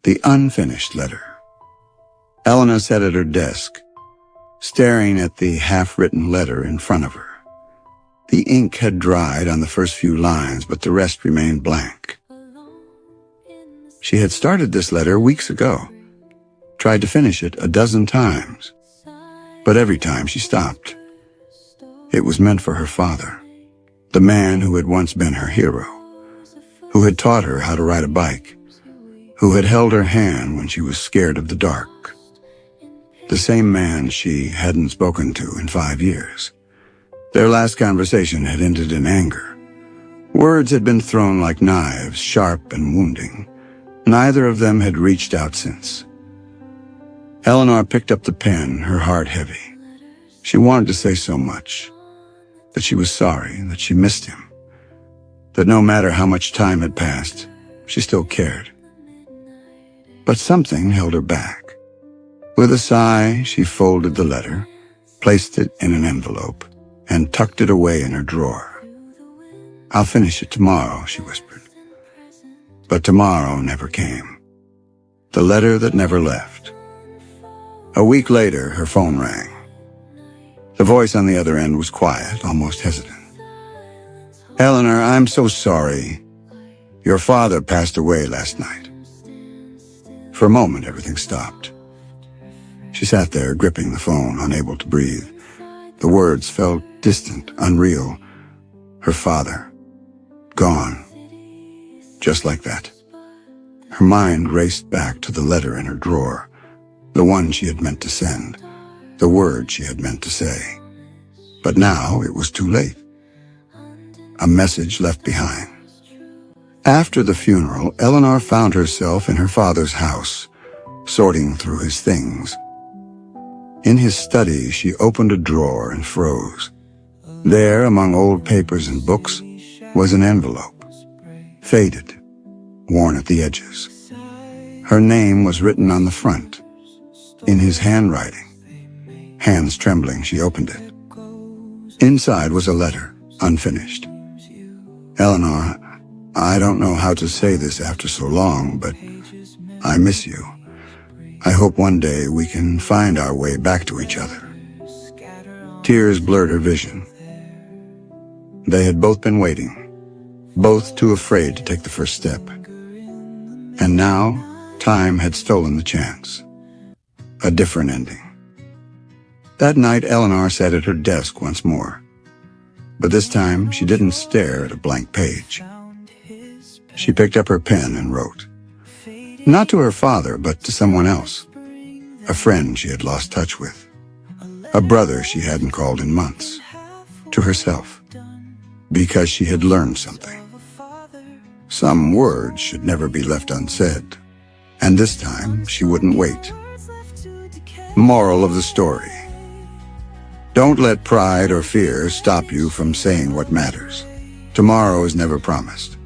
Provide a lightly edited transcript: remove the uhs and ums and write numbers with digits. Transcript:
The unfinished letter. Eleanor sat at her desk, staring at the half-written letter in front of her. The ink had dried on the first few lines, but the rest remained blank. She had started this letter weeks ago, tried to finish it a dozen times, but every time she stopped. It was meant for her father, the man who had once been her hero, who had taught her how to ride a bike, who had held her hand when she was scared of the dark. The same man she hadn't spoken to in 5 years. Their last conversation had ended in anger. Words had been thrown like knives, sharp and wounding. Neither of them had reached out since. Eleanor picked up the pen, her heart heavy. She wanted to say so much. That she was sorry, that she missed him. That no matter how much time had passed, she still cared. But something held her back. With a sigh, she folded the letter, placed it in an envelope, and tucked it away in her drawer. "I'll finish it tomorrow," she whispered. But tomorrow never came. The letter that never left. A week later, her phone rang. The voice on the other end was quiet, almost hesitant. "Eleanor, I'm so sorry. Your father passed away last night." For a moment, everything stopped. She sat there, gripping the phone, unable to breathe. The words felt distant, unreal. Her father. Gone. Just like that. Her mind raced back to the letter in her drawer, the one she had meant to send, the word she had meant to say. But now it was too late. A message left behind. After the funeral, Eleanor found herself in her father's house, sorting through his things. In his study, she opened a drawer and froze. There, among old papers and books, was an envelope. Faded, worn at the edges. Her name was written on the front, in his handwriting. Hands trembling, she opened it. Inside was a letter, unfinished. "Eleanor, I don't know how to say this after so long, but I miss you. I hope one day we can find our way back to each other." Tears blurred her vision. They had both been waiting, both too afraid to take the first step. And now, time had stolen the chance. A different ending. That night, Eleanor sat at her desk once more. But this time, she didn't stare at a blank page. She picked up her pen and wrote. Not to her father, but to someone else. A friend she had lost touch with. A brother she hadn't called in months. To herself. Because she had learned something. Some words should never be left unsaid. And this time, she wouldn't wait. Moral of the story. Don't let pride or fear stop you from saying what matters. Tomorrow is never promised.